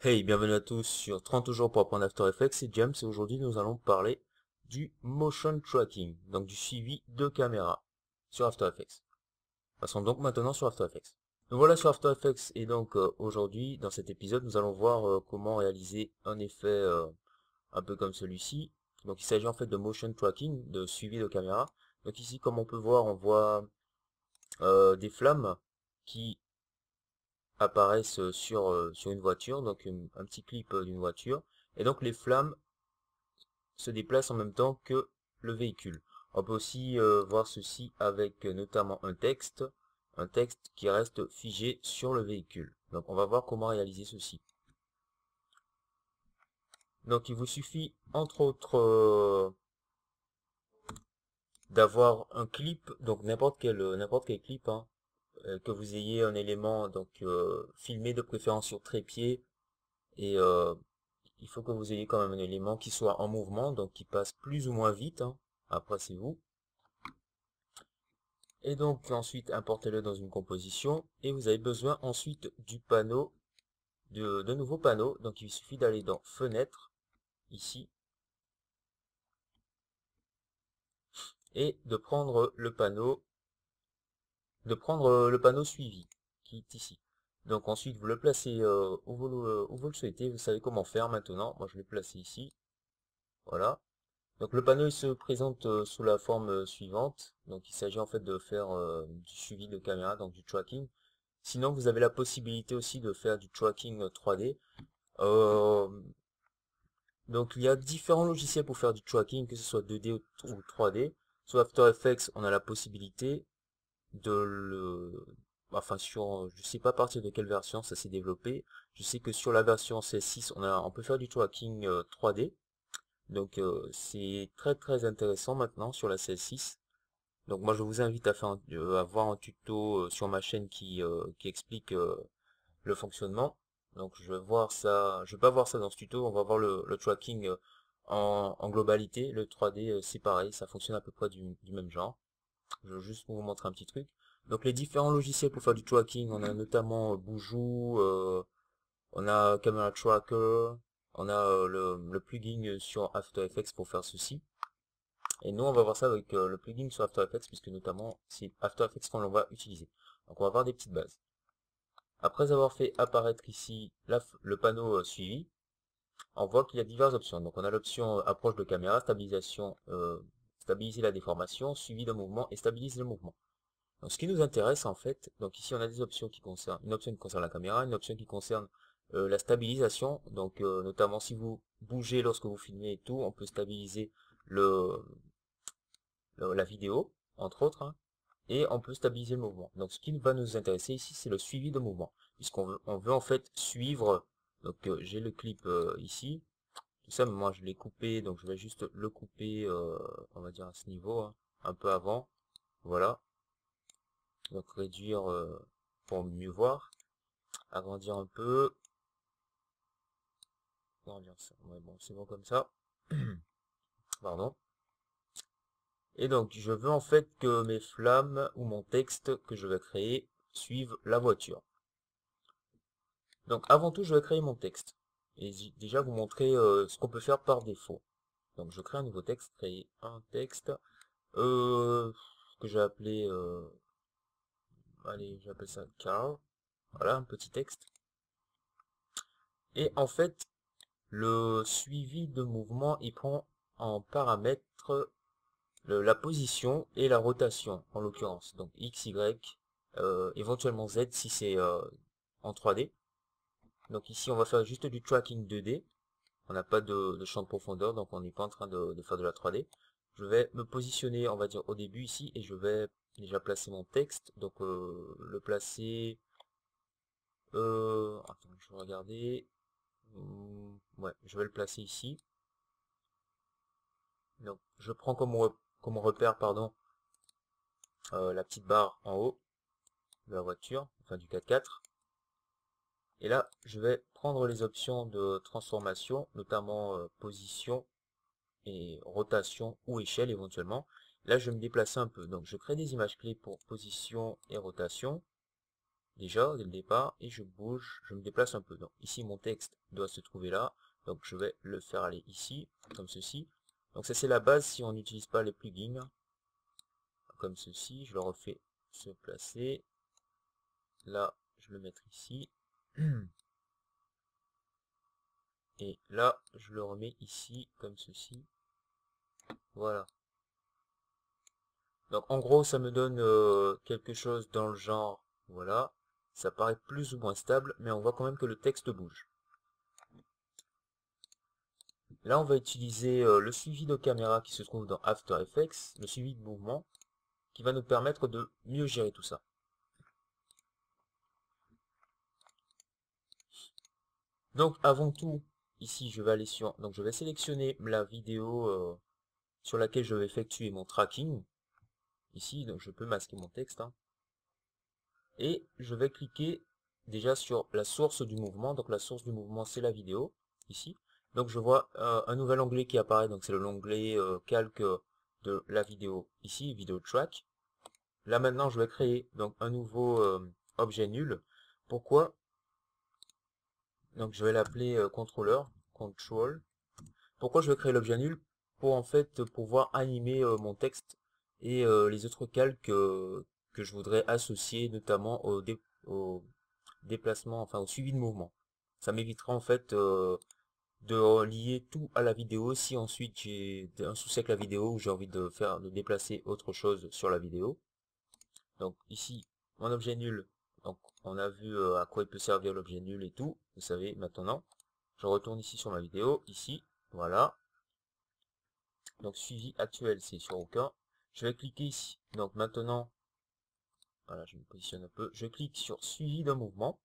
Hey, bienvenue à tous sur 30 jours pour apprendre After Effects, c'est James et aujourd'hui nous allons parler du motion tracking, donc du suivi de caméra sur After Effects. Passons donc maintenant sur After Effects. Nous voilà sur After Effects et donc aujourd'hui dans cet épisode nous allons voir comment réaliser un effet un peu comme celui-ci. Donc il s'agit en fait de motion tracking, de suivi de caméra. Donc ici comme on peut voir, on voit des flammes qui apparaissent sur une voiture, donc un petit clip d'une voiture. Et donc les flammes se déplacent en même temps que le véhicule. On peut aussi voir ceci avec notamment un texte qui reste figé sur le véhicule. Donc on va voir comment réaliser ceci. Donc il vous suffit entre autres d'avoir un clip, donc n'importe quel clip, hein, que vous ayez un élément donc filmé de préférence sur trépied et il faut que vous ayez quand même un élément qui soit en mouvement, donc qui passe plus ou moins vite, hein. Après c'est vous. Et donc ensuite importez-le dans une composition et vous avez besoin ensuite du panneau, de nouveaux panneaux. Donc il suffit d'aller dans Fenêtre, ici, et de prendre le panneau suivi, qui est ici. Donc ensuite vous le placez où vous le souhaitez, vous savez comment faire maintenant. Moi je l'ai placé ici, voilà. Donc le panneau il se présente sous la forme suivante. Donc il s'agit en fait de faire du suivi de caméra, donc du tracking. Sinon vous avez la possibilité aussi de faire du tracking 3D. Euh, donc il y a différents logiciels pour faire du tracking, que ce soit 2D ou 3D. Sur After Effects on a la possibilité de le... Enfin sur, je sais pas à partir de quelle version ça s'est développé. Je sais que sur la version CS6 on peut faire du tracking 3D. Donc c'est très intéressant maintenant sur la CS6. Donc moi je vous invite à voir un tuto sur ma chaîne qui explique le fonctionnement. Donc je vais pas voir ça dans ce tuto, on va voir le tracking en globalité. Le 3D c'est pareil, ça fonctionne à peu près du même genre. Je vais juste vous montrer un petit truc. Donc les différents logiciels pour faire du tracking, on a notamment Boujou, on a Camera Tracker, on a le plugin sur After Effects pour faire ceci. Et nous, on va voir ça avec le plugin sur After Effects, puisque notamment, c'est After Effects qu'on va utiliser. Donc, on va avoir des petites bases. Après avoir fait apparaître ici le panneau suivi, on voit qu'il y a diverses options. Donc, on a l'option approche de caméra, stabilisation, stabiliser la déformation, suivi de mouvement et stabiliser le mouvement. Donc, ce qui nous intéresse, en fait, donc ici, on a des options qui concernent, une option qui concerne la caméra, une option qui concerne la stabilisation. Donc, notamment, si vous bougez lorsque vous filmez et tout, on peut stabiliser le, la vidéo, entre autres, hein, et on peut stabiliser le mouvement. Donc ce qui va nous intéresser ici, c'est le suivi de mouvement, on veut en fait suivre, donc j'ai le clip ici, tout ça, mais moi je l'ai coupé, donc je vais juste le couper, on va dire à ce niveau, hein, un peu avant, voilà, donc réduire pour mieux voir, agrandir un peu, agrandir ça, ouais, bon, c'est bon comme ça, pardon. Et donc, je veux en fait que mes flammes ou mon texte que je vais créer suivent la voiture. Donc, avant tout, je vais créer mon texte. Et déjà vous montrer ce qu'on peut faire par défaut. Donc, je crée un nouveau texte, créer un texte euh, que j'ai appelé, allez, j'appelle ça car. Voilà, un petit texte. Et en fait, le suivi de mouvement, il prend en paramètre la position et la rotation, en l'occurrence. Donc X, Y, éventuellement Z si c'est en 3D. Donc ici, on va faire juste du tracking 2D. On n'a pas de champ de profondeur, donc on n'est pas en train de faire de la 3D. Je vais me positionner, on va dire, au début ici, et je vais déjà placer mon texte. Donc le placer... attends, je vais regarder. Ouais, je vais le placer ici. Donc je prends comme repère, pardon, la petite barre en haut de la voiture, enfin du 4x4. Et là, je vais prendre les options de transformation, notamment position et rotation ou échelle éventuellement. Là, je vais me déplacer un peu. Donc, je crée des images clés pour position et rotation. déjà dès le départ, et je bouge, je me déplace un peu. Donc ici mon texte doit se trouver là, donc je vais le faire aller ici, comme ceci. Donc ça c'est la base si on n'utilise pas les plugins, comme ceci. Je le refais se placer. Là, je le mettre ici. Et là, je le remets ici, comme ceci. Voilà. Donc en gros, ça me donne quelque chose dans le genre, voilà. Ça paraît plus ou moins stable, mais on voit quand même que le texte bouge. Là, on va utiliser le suivi de caméra qui se trouve dans After Effects, le suivi de mouvement, qui va nous permettre de mieux gérer tout ça. Donc avant tout, ici, je vais aller sur, donc je vais sélectionner la vidéo sur laquelle je vais effectuer mon tracking. Ici, donc je peux masquer mon texte, hein. Et je vais cliquer déjà sur la source du mouvement. Donc la source du mouvement, c'est la vidéo, ici. Donc je vois un nouvel onglet qui apparaît, donc c'est l'onglet calque de la vidéo, ici, vidéo track. Là maintenant, je vais créer donc un nouveau objet nul. Pourquoi? Donc je vais l'appeler contrôleur, control. Pourquoi je vais créer l'objet nul? Pour en fait pouvoir animer mon texte et les autres calques que je voudrais associer notamment au déplacement, enfin au suivi de mouvement. Ça m'évitera en fait de lier tout à la vidéo si ensuite j'ai un souci avec la vidéo ou j'ai envie de déplacer autre chose sur la vidéo. Donc ici, mon objet nul, donc on a vu à quoi il peut servir l'objet nul et tout, vous savez maintenant. Je retourne ici sur ma vidéo, ici, voilà. Donc suivi actuel, c'est sur aucun. Je vais cliquer ici. Donc maintenant, voilà, je me positionne un peu. Je clique sur suivi d'un mouvement.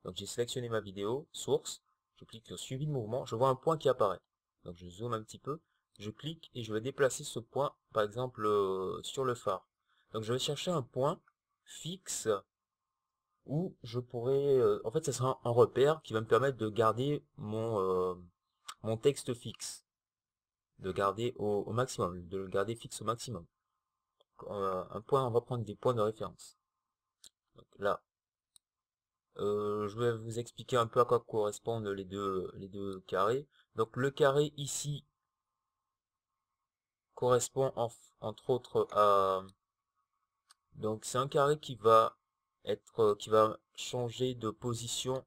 Donc j'ai sélectionné ma vidéo, source. Je clique sur suivi de mouvement. Je vois un point qui apparaît. Donc je zoome un petit peu. Je clique et je vais déplacer ce point, par exemple, sur le phare. Donc je vais chercher un point fixe où je pourrais... en fait, ce sera un repère qui va me permettre de garder mon texte fixe. De garder au maximum, de le garder fixe au maximum. Un point, on va prendre des points de référence. Donc là, je vais vous expliquer un peu à quoi correspondent les deux carrés. Donc le carré ici correspond entre autres à... Donc c'est un carré qui va qui va changer de position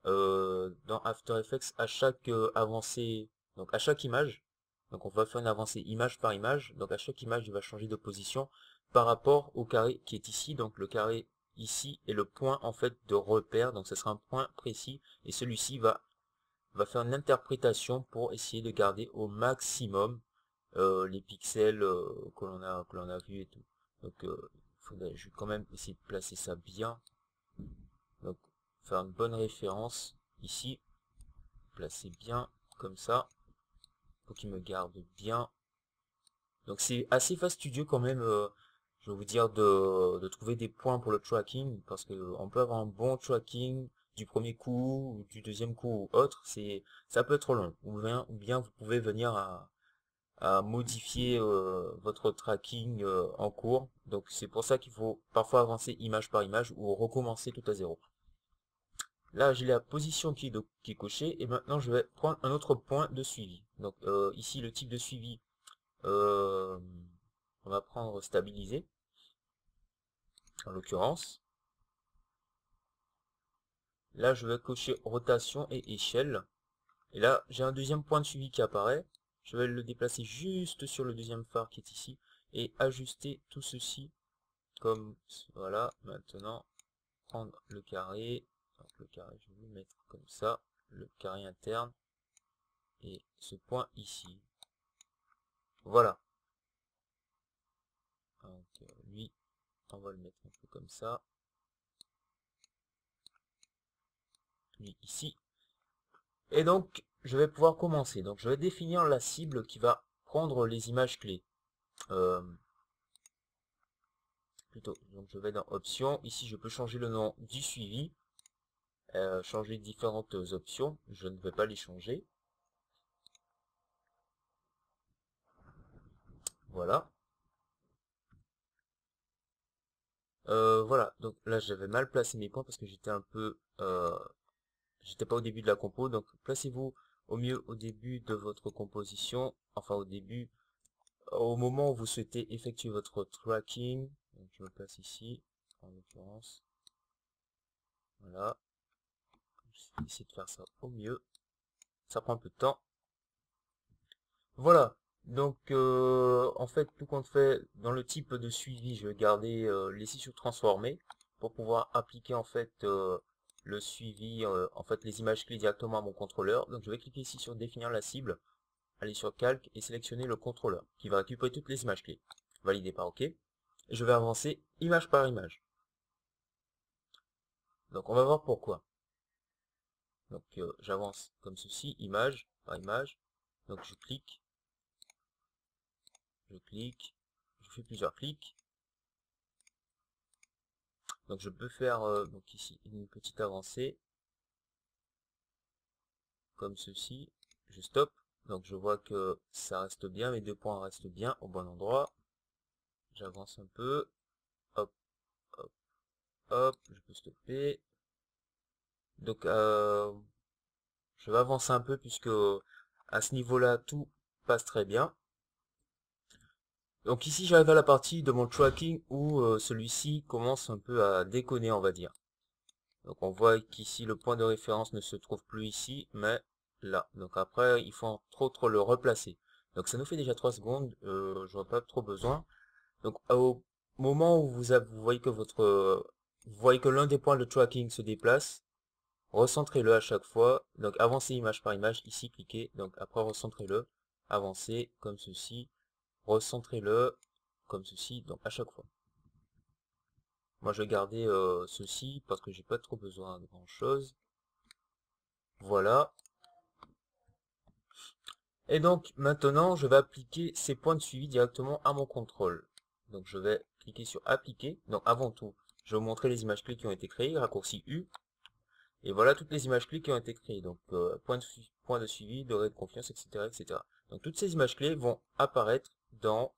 dans After Effects à chaque avancée, donc à chaque image. Donc on va faire une avancée image par image. Donc à chaque image, il va changer de position par rapport au carré qui est ici. Donc le carré ici est le point en fait de repère. Donc ce sera un point précis et celui-ci va faire une interprétation pour essayer de garder au maximum les pixels que l'on a vu et tout. Donc je vais quand même essayer de placer ça bien. Donc faire une bonne référence ici, placer bien comme ça, pour qu'il me garde bien. Donc c'est assez fastidieux quand même, je vais vous dire, de trouver des points pour le tracking, parce que on peut avoir un bon tracking du premier coup, ou du deuxième coup, ou autre, ça peut être long, ou bien vous pouvez venir à modifier votre tracking en cours. Donc c'est pour ça qu'il faut parfois avancer image par image, ou recommencer tout à zéro. Là, j'ai la position qui est cochée et maintenant je vais prendre un autre point de suivi. Donc ici, le type de suivi, euh, on va prendre stabilisé, en l'occurrence. Là, je vais cocher rotation et échelle. Et là, j'ai un deuxième point de suivi qui apparaît. Je vais le déplacer juste sur le deuxième phare qui est ici et ajuster tout ceci comme voilà. Maintenant, prendre le carré. Donc, le carré, je vais le mettre comme ça, le carré interne. Et ce point ici. Voilà. Donc lui, on va le mettre un peu comme ça. Lui ici. Et donc, je vais pouvoir commencer. Donc, je vais définir la cible qui va prendre les images clés. Euh, Plutôt, donc je vais dans Options. Ici, je peux changer le nom du suivi. Changer différentes options. Je ne vais pas les changer. Voilà. Voilà, donc là j'avais mal placé mes points parce que j'étais un peu... j'étais pas au début de la compo, donc placez-vous au mieux au début de votre composition, enfin au début, au moment où vous souhaitez effectuer votre tracking. Donc je me place ici, en l'occurrence, voilà, je vais essayer de faire ça au mieux, ça prend un peu de temps. Voilà, donc en fait tout compte fait, dans le type de suivi, je vais garder les issues transformées pour pouvoir appliquer en fait le suivi, en fait les images clés directement à mon contrôleur. Donc je vais cliquer ici sur définir la cible, aller sur calque et sélectionner le contrôleur qui va récupérer toutes les images clés. Valider par OK. Et je vais avancer image par image. Donc on va voir pourquoi. Donc j'avance comme ceci, image par image. Donc je clique, je fais plusieurs clics. Donc je peux faire donc ici une petite avancée comme ceci. Je stoppe. Donc je vois que ça reste bien, mes 2 points restent bien au bon endroit. J'avance un peu. Hop, hop, hop. Je peux stopper. Donc je vais avancer un peu puisque à ce niveau-là tout passe très bien. Donc ici j'arrive à la partie de mon tracking où celui-ci commence un peu à déconner, on va dire. Donc on voit qu'ici le point de référence ne se trouve plus ici, mais là. Donc après il faut trop le replacer. Donc ça nous fait déjà 3 secondes, j'aurais pas trop besoin. Donc au moment où vous voyez que vous voyez que l'un des points de tracking se déplace, recentrez-le à chaque fois. Donc avancez image par image, ici cliquez, donc après recentrez-le, avancez comme ceci, recentrez-le comme ceci, donc à chaque fois. Moi je vais garder ceci parce que j'ai pas trop besoin de grand chose. Voilà. Et donc maintenant je vais appliquer ces points de suivi directement à mon contrôle. Donc je vais cliquer sur appliquer. Donc avant tout, je vais vous montrer les images clés qui ont été créées, raccourci U. Et voilà toutes les images clés qui ont été créées. Donc point de suivi, durée de confiance, etc., etc. Donc toutes ces images clés vont apparaître dans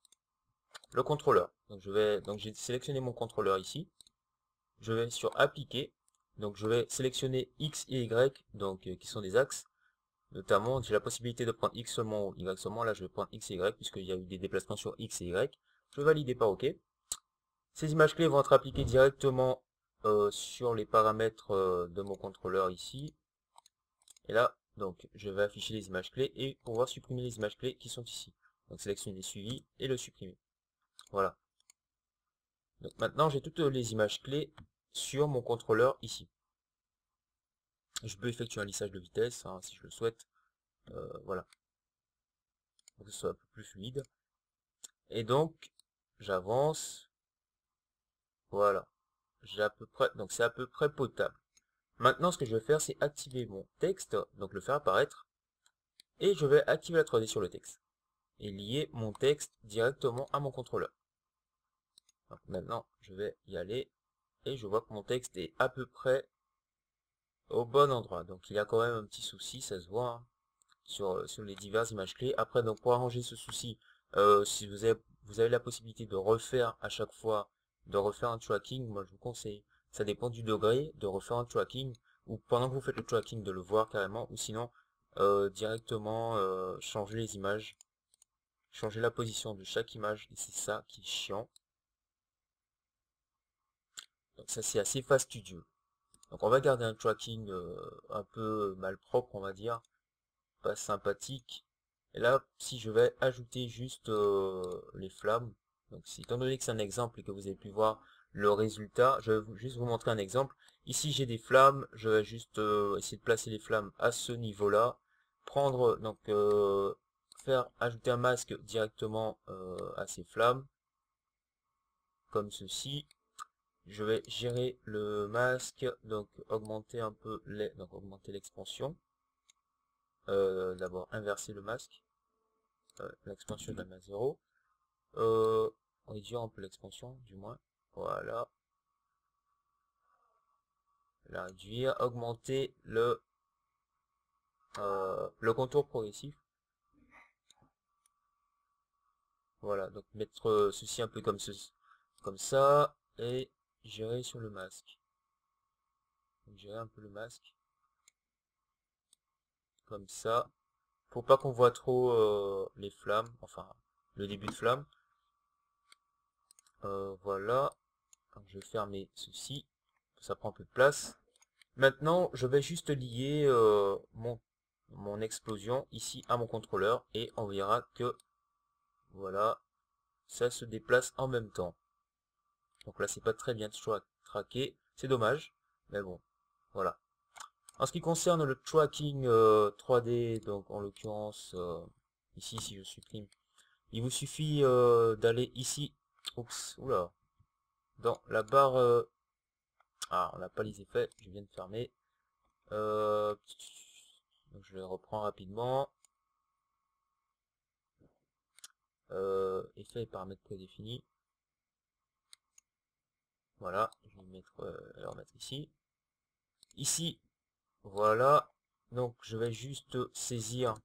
le contrôleur. Donc j'ai sélectionné mon contrôleur ici. Je vais sur appliquer. Donc je vais sélectionner X et Y, donc qui sont des axes. Notamment, j'ai la possibilité de prendre X seulement ou Y seulement. Là, je vais prendre X et Y puisqu'il y a eu des déplacements sur X et Y. Je vais valider par OK. Ces images clés vont être appliquées directement sur les paramètres de mon contrôleur ici. Et là, donc, je vais afficher les images clés et pouvoir supprimer les images clés qui sont ici. Donc, sélectionner suivi et le supprimer. Voilà. Donc, maintenant, j'ai toutes les images clés sur mon contrôleur ici. Je peux effectuer un lissage de vitesse hein, si je le souhaite. Voilà. Pour que ce soit un peu plus fluide. Et donc, j'avance. Voilà. J'ai à peu près, donc c'est à peu près potable. Maintenant, ce que je vais faire, c'est activer mon texte, donc le faire apparaître. Et je vais activer la 3D sur le texte. Et lier mon texte directement à mon contrôleur. Donc maintenant, je vais y aller. Et je vois que mon texte est à peu près au bon endroit. Donc il y a quand même un petit souci, ça se voit, hein, sur les diverses images clés. Après, donc pour arranger ce souci, si vous avez la possibilité de refaire à chaque fois, de refaire un tracking, moi je vous conseille, ça dépend du degré, de refaire un tracking, ou pendant que vous faites le tracking de le voir carrément, ou sinon directement changer les images, changer la position de chaque image, et c'est ça qui est chiant. Donc ça c'est assez fastidieux. Donc on va garder un tracking un peu malpropre, on va dire, pas sympathique. Et là, si je vais ajouter juste les flammes, donc si, étant donné que c'est un exemple et que vous avez pu voir le résultat, je vais juste vous montrer un exemple. Ici j'ai des flammes, je vais juste essayer de placer les flammes à ce niveau-là, prendre donc faire ajouter un masque directement à ces flammes, comme ceci. Je vais gérer le masque, donc augmenter un peu donc augmenter l'expansion. D'abord inverser le masque. L'expansion de la masse 0. Réduire un peu l'expansion, du moins. Voilà. La réduire. Augmenter le contour progressif. Voilà. Donc mettre ceci un peu comme ça. Et gérer sur le masque. Donc, gérer un peu le masque. Comme ça. Pour pas qu'on voit trop les flammes. Enfin, le début de flamme. Voilà. Donc, je vais fermer ceci. Ça prend un peu de place. Maintenant, je vais juste lier mon explosion ici à mon contrôleur. Et on verra que, voilà, ça se déplace en même temps. Donc là, c'est pas très bien traqué. C'est dommage. Mais bon, voilà. En ce qui concerne le tracking 3D, donc en l'occurrence, ici, si je supprime, il vous suffit d'aller ici. Oups, oula. Dans la barre... ah, on n'a pas les effets, je viens de fermer. Donc je les reprends rapidement. Effets et paramètres prédéfinis. Voilà, je vais le remettre ici. Ici, voilà. Donc je vais juste saisir.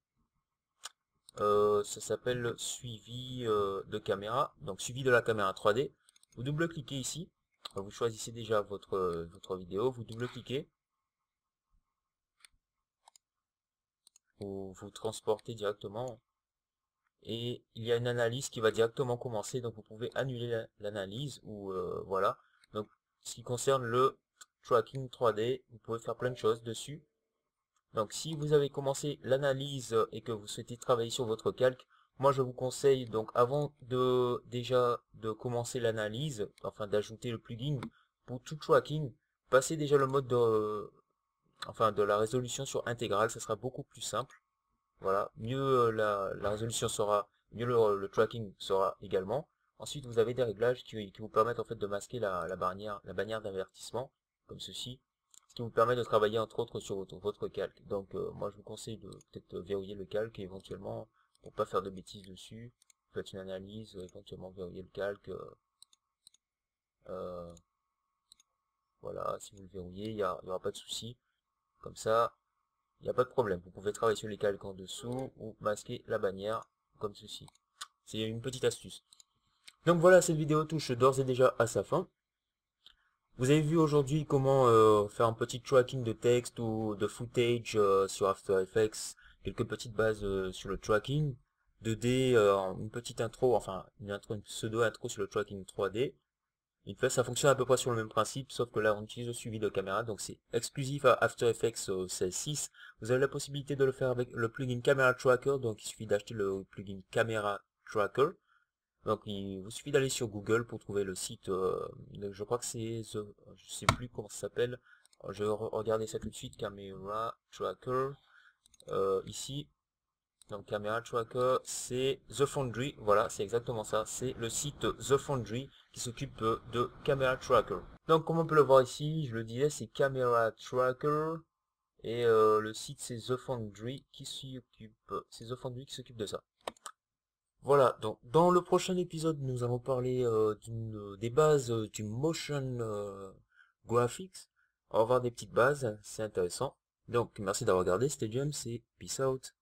Ça s'appelle suivi de caméra. Donc suivi de la caméra 3D. Vous double-cliquez ici. Vous choisissez déjà votre vidéo. Vous double-cliquez. Vous transportez directement. Et il y a une analyse qui va directement commencer. Donc vous pouvez annuler l'analyse. Ou voilà. Donc ce qui concerne le tracking 3D. Vous pouvez faire plein de choses dessus. Donc si vous avez commencé l'analyse et que vous souhaitez travailler sur votre calque, moi je vous conseille donc avant de commencer l'analyse, enfin d'ajouter le plugin pour tout tracking, passez déjà le mode de la résolution sur intégrale, ça sera beaucoup plus simple. Voilà, mieux la résolution sera, mieux le tracking sera également. Ensuite vous avez des réglages qui vous permettent en fait de masquer la bannière d'avertissement, comme ceci. Ce qui vous permet de travailler entre autres sur votre calque. Donc moi je vous conseille de peut-être verrouiller le calque éventuellement pour pas faire de bêtises dessus. Faites une analyse, éventuellement verrouiller le calque. Euh, voilà, si vous le verrouillez, il y aura pas de souci. Comme ça, il n'y a pas de problème. Vous pouvez travailler sur les calques en dessous ou masquer la bannière comme ceci. C'est une petite astuce. Donc voilà, cette vidéo touche d'ores et déjà à sa fin. Vous avez vu aujourd'hui comment faire un petit tracking de texte ou de footage sur After Effects, quelques petites bases sur le tracking, 2D, une petite intro, enfin une pseudo intro sur le tracking 3D. En fait, ça fonctionne à peu près sur le même principe, sauf que là on utilise le suivi de caméra, donc c'est exclusif à After Effects 16.6. Vous avez la possibilité de le faire avec le plugin Camera Tracker, donc il suffit d'acheter le plugin Camera Tracker. Donc il vous suffit d'aller sur Google pour trouver le site, je crois que c'est je sais plus comment ça s'appelle, je vais regarder ça tout de suite, Camera Tracker, ici, donc Camera Tracker, c'est The Foundry, voilà, c'est exactement ça, c'est le site The Foundry qui s'occupe de Camera Tracker. Donc comme on peut le voir ici, je le disais, c'est Camera Tracker, et le site c'est The Foundry qui s'occupe de ça. Voilà, donc dans le prochain épisode, nous allons parler des bases du motion graphics. On va voir des petites bases, c'est intéressant. Donc merci d'avoir regardé, c'était James et peace out.